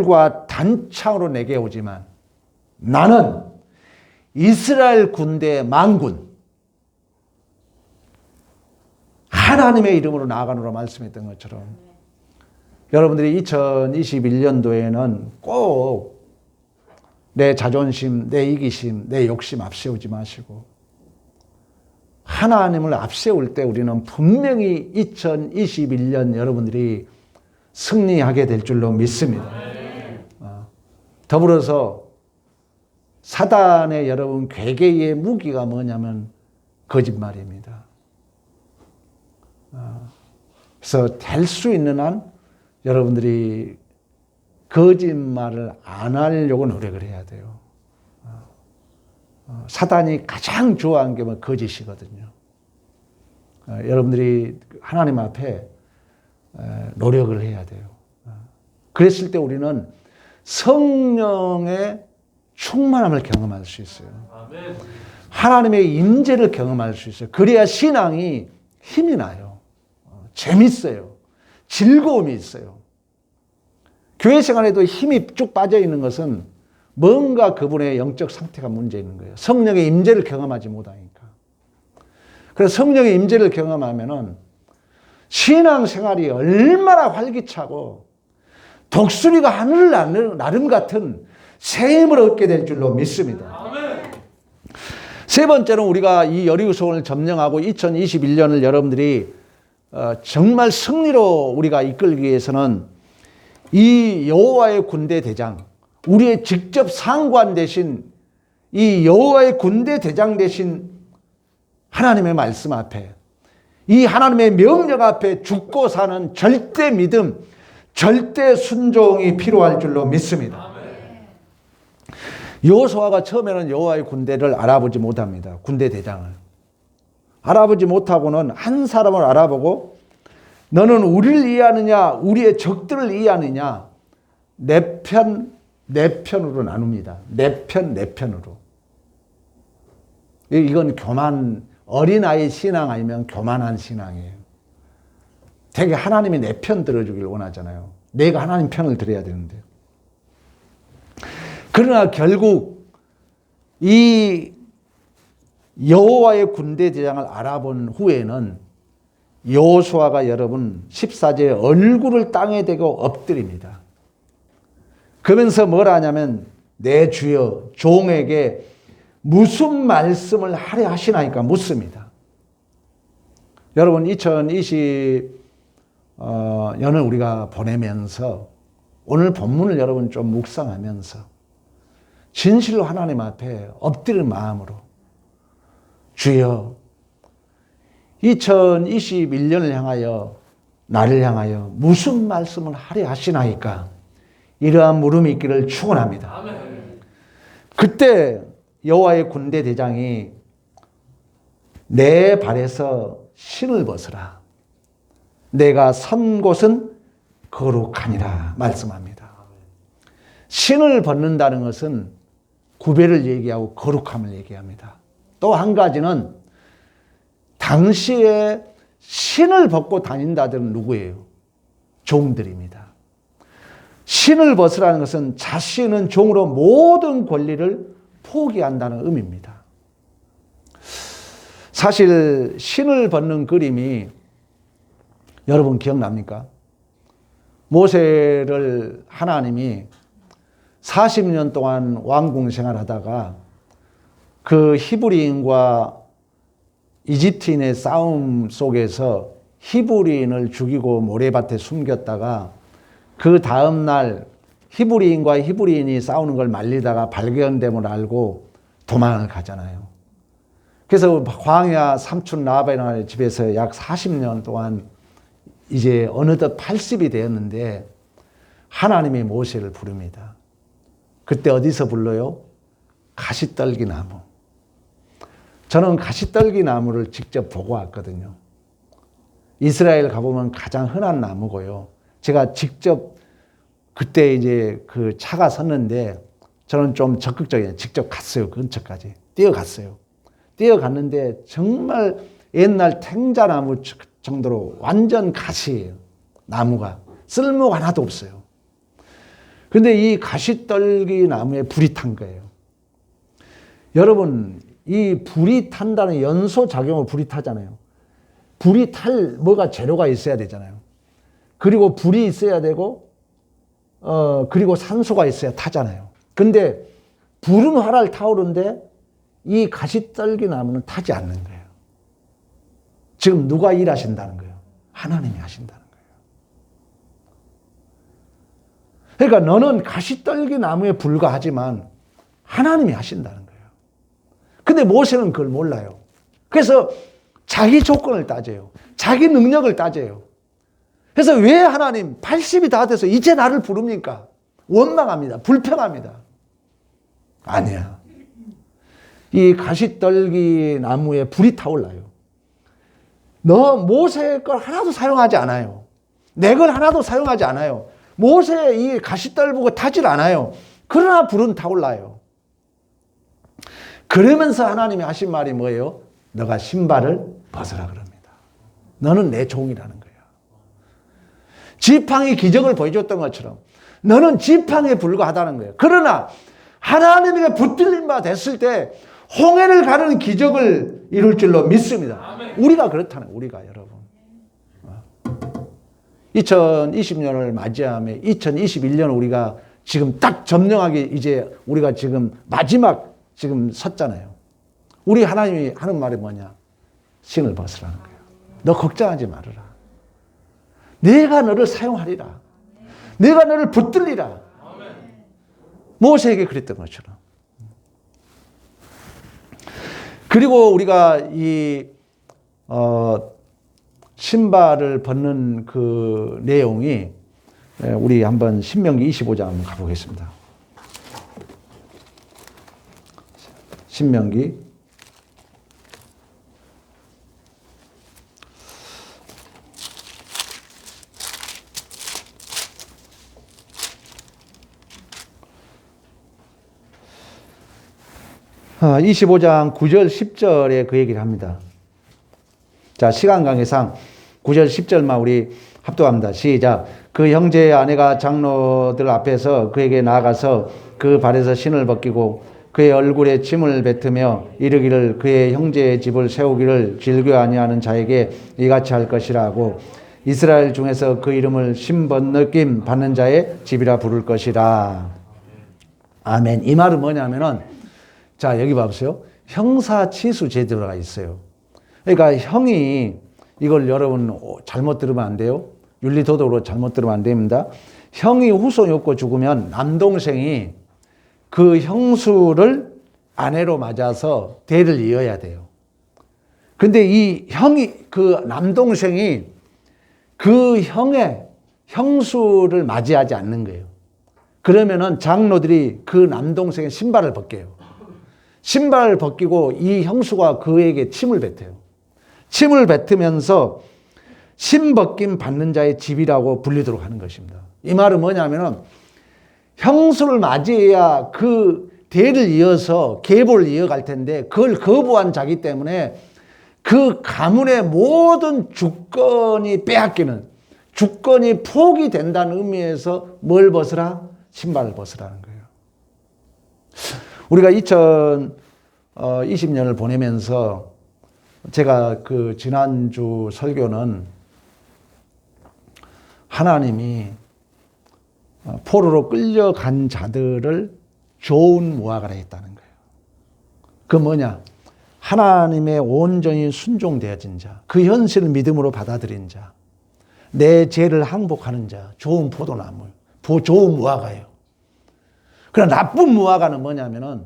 과 단창으로 내게 오지만 나는 이스라엘 군대 만군 하나님의 이름으로 나아가노라 말씀했던 것처럼 여러분들이 2021년도에는 꼭 내 자존심, 내 이기심, 내 욕심 앞세우지 마시고 하나님을 앞세울 때 우리는 분명히 2021년 여러분들이 승리하게 될 줄로 믿습니다. 더불어서 사단의 여러분 괴계의 무기가 뭐냐면 거짓말입니다. 그래서 될 수 있는 한 여러분들이 거짓말을 안 하려고 노력을 해야 돼요. 사단이 가장 좋아하는 게 뭐 거짓이거든요. 여러분들이 하나님 앞에 노력을 해야 돼요. 그랬을 때 우리는 성령의 충만함을 경험할 수 있어요. 하나님의 임재를 경험할 수 있어요. 그래야 신앙이 힘이 나요. 재밌어요. 즐거움이 있어요. 교회 생활에도 힘이 쭉 빠져 있는 것은 뭔가 그분의 영적 상태가 문제 있는 거예요. 성령의 임재를 경험하지 못하니까. 그래서 성령의 임재를 경험하면은 신앙 생활이 얼마나 활기차고 독수리가 하늘을 나름 같은 새 힘을 얻게 될 줄로 믿습니다. 세 번째는 우리가 이 여리고성을 점령하고 2021년을 여러분들이 정말 승리로 우리가 이끌기 위해서는 이 여호와의 군대 대장, 우리의 직접 상관 대신 이 여호와의 군대 대장 대신 하나님의 말씀 앞에, 이 하나님의 명령 앞에 죽고 사는 절대 믿음, 절대 순종이 필요할 줄로 믿습니다. 여호수아가 처음에는 여호와의 군대를 알아보지 못합니다. 군대 대장을 알아보지 못하고는 한 사람을 알아보고 너는 우리를 이해하느냐 우리의 적들을 이해하느냐 내 편으로 나눕니다. 내 편으로. 이건 교만, 어린아이 신앙 아니면 교만한 신앙이에요. 되게 하나님이 내 편 들어주길 원하잖아요. 내가 하나님 편을 들어야 되는데. 그러나 결국 이 여호와의 군대 대장을 알아본 후에는 여호수아가 여러분 14절에 얼굴을 땅에 대고 엎드립니다. 그러면서 뭘 하냐면 내 주여 종에게 무슨 말씀을 하려 하시나이까 묻습니다. 여러분 2020년을 우리가 보내면서 오늘 본문을 여러분 좀 묵상하면서 진실로 하나님 앞에 엎드린 마음으로 주여 2021년을 향하여 나를 향하여 무슨 말씀을 하려 하시나이까 이러한 물음이 있기를 축원합니다. 그때 여호와의 군대 대장이 내 발에서 신을 벗으라. 내가 선 곳은 거룩하니라 말씀합니다. 신을 벗는다는 것은 구별을 얘기하고 거룩함을 얘기합니다. 또 한 가지는 당시에 신을 벗고 다닌다들은 누구예요? 종들입니다. 신을 벗으라는 것은 자신은 종으로 모든 권리를 포기한다는 의미입니다. 사실 신을 벗는 그림이 여러분 기억납니까? 모세를 하나님이 40년 동안 왕궁 생활하다가 그 히브리인과 이집트인의 싸움 속에서 히브리인을 죽이고 모래밭에 숨겼다가 그 다음날 히브리인과 히브리인이 싸우는 걸 말리다가 발견됨을 알고 도망을 가잖아요. 그래서 광야 삼촌 라반의 집에서 약 40년 동안 이제 어느덧 80이 되었는데 하나님이 모세를 부릅니다. 그때 어디서 불러요? 가시떨기 나무. 저는 가시떨기 나무를 직접 보고 왔거든요. 이스라엘 가보면 가장 흔한 나무고요. 제가 직접 그때 이제 그 차가 섰는데 저는 좀 적극적이에요. 직접 갔어요. 그 근처까지. 뛰어갔어요. 뛰어갔는데 정말 옛날 탱자나무 정도로 완전 가시예요. 나무가. 쓸모가 하나도 없어요. 근데 이 가시떨기 나무에 불이 탄 거예요. 여러분, 이 불이 탄다는 연소 작용으로 불이 타잖아요. 불이 탈 뭐가 재료가 있어야 되잖아요. 그리고 불이 있어야 되고, 그리고 산소가 있어야 타잖아요. 근데 불은 활활 타오르는데 이 가시떨기 나무는 타지 않는 거예요. 지금 누가 일하신다는 거예요? 하나님이 하신다는 거예요. 그러니까 너는 가시떨기 나무에 불과하지만 하나님이 하신다는 거예요. 근데 모세는 그걸 몰라요. 그래서 자기 조건을 따져요. 자기 능력을 따져요. 그래서 왜 하나님 80이 다 돼서 이제 나를 부릅니까? 원망합니다. 불평합니다. 아니야. 이 가시떨기 나무에 불이 타올라요. 너 모세의 걸 하나도 사용하지 않아요. 내 걸 하나도 사용하지 않아요. 모세의 이 가시떨기가 타질 않아요. 그러나 불은 타올라요. 그러면서 하나님이 하신 말이 뭐예요? 너가 신발을 벗으라 그럽니다. 너는 내 종이라는 거예요. 지팡이 기적을 보여줬던 것처럼 너는 지팡이에 불과하다는 거예요. 그러나 하나님에게 붙들린 바 됐을 때 홍해를 가르는 기적을 이룰 줄로 믿습니다. 아멘. 우리가 그렇다는 거예요. 우리가 여러분. 2020년을 맞이하며 2021년을 우리가 지금 딱 점령하기 이제 우리가 지금 마지막 지금 섰잖아요. 우리 하나님이 하는 말이 뭐냐? 신을 벗으라는 거예요. 너 걱정하지 말아라. 내가 너를 사용하리라. 내가 너를 붙들리라. 모세에게 그랬던 것처럼. 그리고 우리가 이 신발을 벗는 그 내용이 우리 한번 신명기 25장 한번 가보겠습니다. 신명기 25장 9절 10절에 그 얘기를 합니다. 자, 시간 관계상 9절 10절만 우리 합독합니다. 시작. 그 형제의 아내가 장로들 앞에서 그에게 나아가서 그 발에서 신을 벗기고 그의 얼굴에 침을 뱉으며 이르기를 그의 형제의 집을 세우기를 즐겨 아니하는 자에게 이같이 할 것이라 하고 이스라엘 중에서 그 이름을 신 벗김 받는 자의 집이라 부를 것이라. 아멘. 이 말은 뭐냐면은 자, 여기 봐보세요. 형사치수 제도가 있어요. 그러니까 형이 이걸 여러분 잘못 들으면 안 돼요. 윤리도덕으로 잘못 들으면 안 됩니다. 형이 후손이 없고 죽으면 남동생이 그 형수를 아내로 맞아서 대를 이어야 돼요. 근데 이 형이, 그 남동생이 그 형의 형수를 맞이하지 않는 거예요. 그러면은 장로들이 그 남동생의 신발을 벗겨요. 신발을 벗기고 이 형수가 그에게 침을 뱉어요. 침을 뱉으면서 신벗김 받는 자의 집이라고 불리도록 하는 것입니다. 이 말은 뭐냐면은 형수를 맞이해야 그 대를 이어서 계보를 이어갈 텐데 그걸 거부한 자기 때문에 그 가문의 모든 주권이 빼앗기는, 주권이 포기된다는 의미에서 뭘 벗으라? 신발을 벗으라는 거예요. 우리가 2020년을 보내면서 제가 그 지난주 설교는 하나님이 포로로 끌려간 자들을 좋은 무화과라 했다는 거예요. 그 뭐냐? 하나님의 온전히 순종되어진 자, 그 현실을 믿음으로 받아들인 자, 내 죄를 항복하는 자, 좋은 포도나무, 좋은 무화과예요. 그러나 나쁜 무화과는 뭐냐면은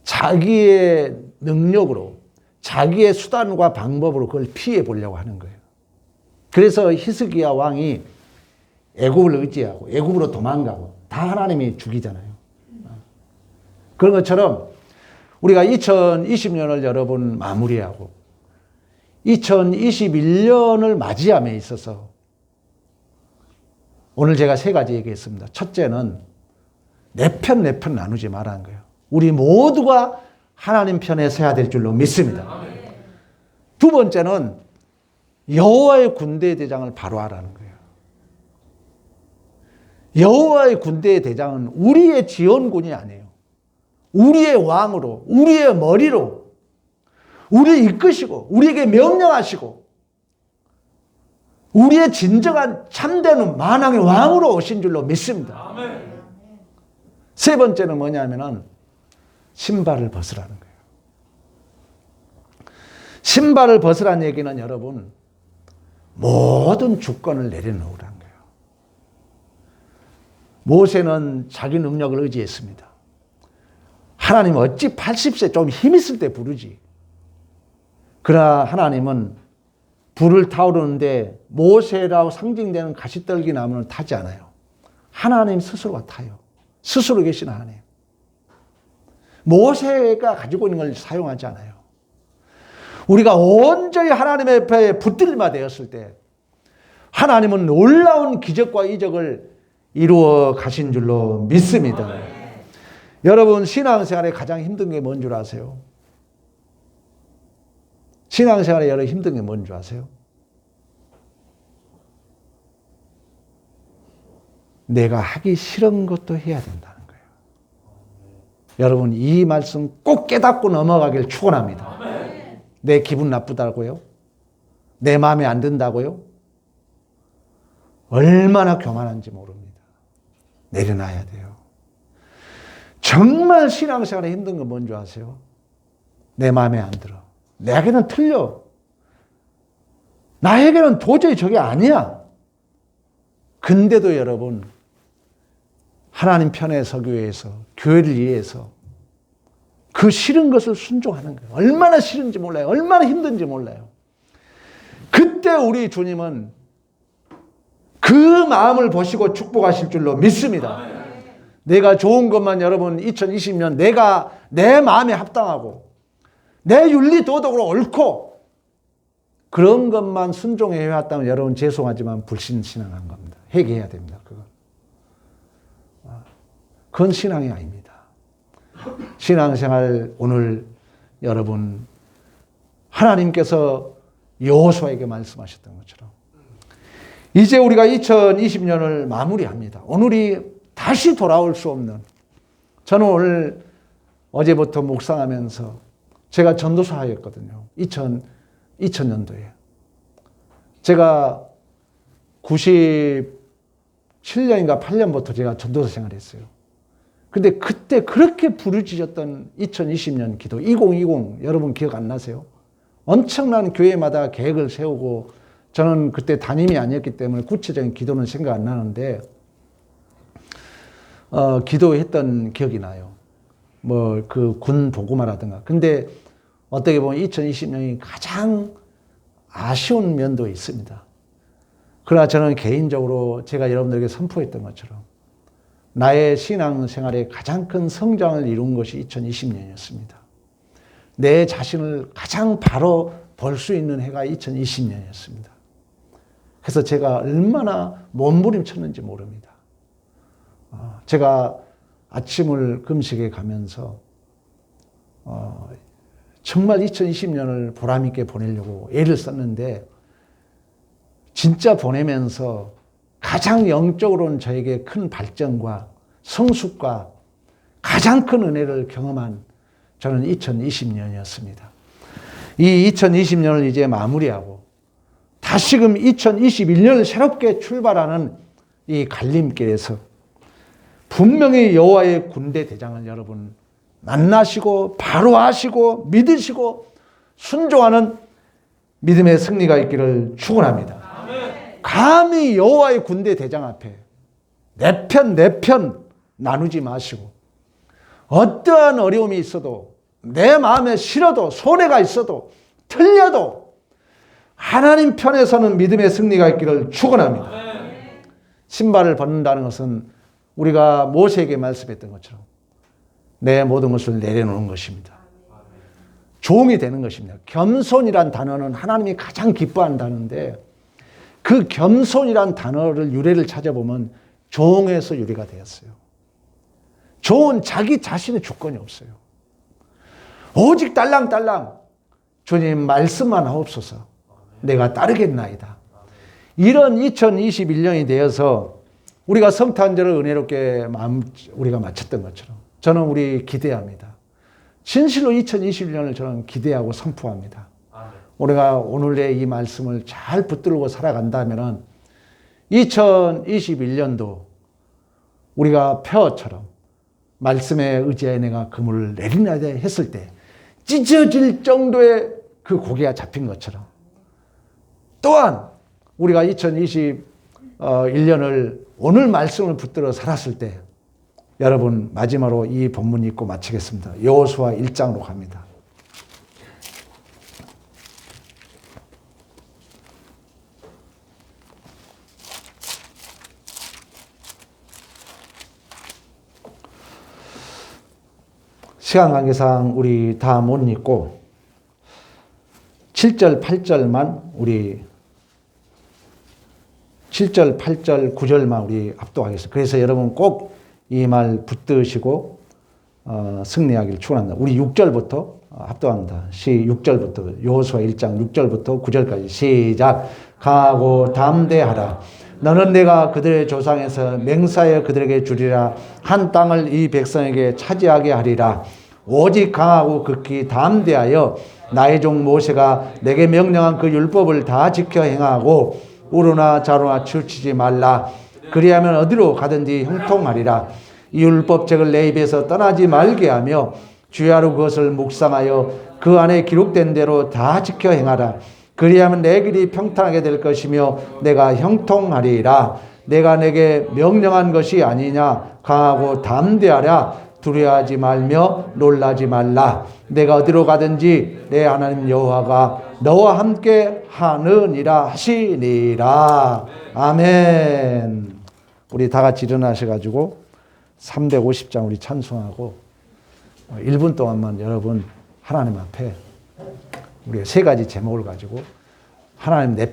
자기의 능력으로, 자기의 수단과 방법으로 그걸 피해 보려고 하는 거예요. 그래서 히스기야 왕이 애굽을 의지하고 애굽으로 도망가고 다 하나님이 죽이잖아요. 그런 것처럼 우리가 2020년을 여러분 마무리하고 2021년을 맞이함에 있어서 오늘 제가 세 가지 얘기했습니다. 첫째는 내 편 나누지 말라는 거예요. 우리 모두가 하나님 편에 서야 될 줄로 믿습니다. 두 번째는 여호와의 군대 대장을 바로 하라는 거예요. 여호와의 군대의 대장은 우리의 지원군이 아니에요. 우리의 왕으로, 우리의 머리로, 우리를 이끄시고, 우리에게 명령하시고, 우리의 진정한 참되는 만왕의 왕으로 오신 줄로 믿습니다. 아멘. 세 번째는 뭐냐면은 신발을 벗으라는 거예요. 신발을 벗으라는 얘기는 여러분, 모든 주권을 내려놓으라는 거예요. 모세는 자기 능력을 의지했습니다. 하나님 어찌 80세 좀 힘 있을 때 부르지. 그러나 하나님은 불을 타오르는데 모세라고 상징되는 가시떨기 나무는 타지 않아요. 하나님 스스로가 타요. 스스로 계신 하나님. 모세가 가지고 있는 걸 사용하지 않아요. 우리가 온전히 하나님의 옆에 붙들림화 되었을 때 하나님은 놀라운 기적과 이적을 이루어 가신 줄로 믿습니다. 여러분, 신앙생활에 가장 힘든 게 뭔 줄 아세요? 신앙생활에 여러 힘든 게 뭔 줄 아세요? 내가 하기 싫은 것도 해야 된다는 거예요. 여러분, 이 말씀 꼭 깨닫고 넘어가길 축원합니다. 내 기분 나쁘다고요? 내 마음에 안 든다고요? 얼마나 교만한지 모릅니다. 내려놔야 돼요. 정말 신앙생활에 힘든 건 뭔지 아세요? 내 마음에 안 들어. 내게는 틀려. 나에게는 도저히 저게 아니야. 근데도 여러분, 하나님 편에 서기 위해서, 교회를 위해서 그 싫은 것을 순종하는 거예요. 얼마나 싫은지 몰라요. 얼마나 힘든지 몰라요. 그때 우리 주님은 그 마음을 보시고 축복하실 줄로 믿습니다. 내가 좋은 것만 여러분 2020년 내가 내 마음에 합당하고 내 윤리 도덕으로 옳고 그런 것만 순종해 해왔다면 여러분 죄송하지만 불신신앙한 겁니다. 회개해야 됩니다. 그건 신앙이 아닙니다. 신앙생활 오늘 여러분 하나님께서 여호수아에게 말씀하셨던 것처럼 이제 우리가 2020년을 마무리합니다. 오늘이 다시 돌아올 수 없는, 저는 오늘 어제부터 묵상하면서 제가 전도사였거든요. 2000년도에. 제가 97년인가 8년부터 제가 전도사 생활을 했어요. 근데 그때 그렇게 부르짖었던 2020년 기도, 2020 여러분 기억 안 나세요? 엄청난 교회마다 계획을 세우고 저는 그때 담임이 아니었기 때문에 구체적인 기도는 생각 안 나는데 기도했던 기억이 나요. 뭐 그 군 복음화라든가. 근데 어떻게 보면 2020년이 가장 아쉬운 면도 있습니다. 그러나 저는 개인적으로 제가 여러분들에게 선포했던 것처럼 나의 신앙생활에 가장 큰 성장을 이룬 것이 2020년이었습니다. 내 자신을 가장 바로 볼 수 있는 해가 2020년이었습니다. 그래서 제가 얼마나 몸부림쳤는지 모릅니다. 제가 아침을 금식에 가면서 정말 2020년을 보람있게 보내려고 애를 썼는데 진짜 보내면서 가장 영적으로는 저에게 큰 발전과 성숙과 가장 큰 은혜를 경험한 저는 2020년이었습니다. 이 2020년을 이제 마무리하고 다시금 2021년을 새롭게 출발하는 이 갈림길에서 분명히 여호와의 군대 대장을 여러분 만나시고 바로 하시고 믿으시고 순종하는 믿음의 승리가 있기를 축원합니다. 감히 여호와의 군대 대장 앞에 내 편 나누지 마시고 어떠한 어려움이 있어도 내 마음에 싫어도 손해가 있어도 틀려도 하나님 편에 서는 믿음의 승리가 있기를 축원합니다. 신발을 벗는다는 것은 우리가 모세에게 말씀했던 것처럼 내 모든 것을 내려놓는 것입니다. 종이 되는 것입니다. 겸손이란 단어는 하나님이 가장 기뻐하는 단어인데 그 겸손이란 단어를 유래를 찾아보면 종에서 유래가 되었어요. 종은 자기 자신의 주권이 없어요. 오직 딸랑딸랑 주님 말씀만 하옵소서 내가 따르겠나이다. 이런 2021년이 되어서 우리가 성탄절을 은혜롭게 우리가 마쳤던 것처럼 저는 우리 기대합니다. 진실로 2021년을 저는 기대하고 선포합니다. 우리가 오늘의 이 말씀을 잘 붙들고 살아간다면 2021년도 우리가 벼처럼 말씀에 의지하여 내가 그물을 내리나 했을 때 찢어질 정도의 그 고개가 잡힌 것처럼 또한 우리가 2021년을 오늘 말씀을 붙들어 살았을 때 여러분 마지막으로 이 본문 읽고 마치겠습니다. 여호수아 1장으로 갑니다. 시간 관계상 우리 다 못 읽고 7절, 8절만 우리 7절, 8절, 9절만 우리 압도하겠습니다. 그래서 여러분 꼭 이 말 붙드시고 승리하기를 축원합니다. 우리 6절부터 압도합니다. 6절부터 여호수아 1장 6절부터 9절까지 시작. 강하고 담대하라. 너는 내가 그들의 조상에서 맹사하여 그들에게 주리라 한 땅을 이 백성에게 차지하게 하리라. 오직 강하고 극히 담대하여 나의 종 모세가 내게 명령한 그 율법을 다 지켜 행하고 우로나 좌로나 치우치지 말라. 그리하면 어디로 가든지 형통하리라. 이 율법책을 내 입에서 떠나지 말게 하며 주야로 그것을 묵상하여 그 안에 기록된 대로 다 지켜 행하라. 그리하면 내 길이 평탄하게 될 것이며 내가 형통하리라. 내가 내게 명령한 것이 아니냐. 강하고 담대하라. 두려워하지 말며 놀라지 말라. 내가 어디로 가든지 내 하나님 여호와가 너와 함께 하느니라 하시니라. 아멘. 우리 다 같이 일어나셔가지고 350장 우리 찬송하고 1분 동안만 여러분 하나님 앞에 우리 세 가지 제목을 가지고 하나님 내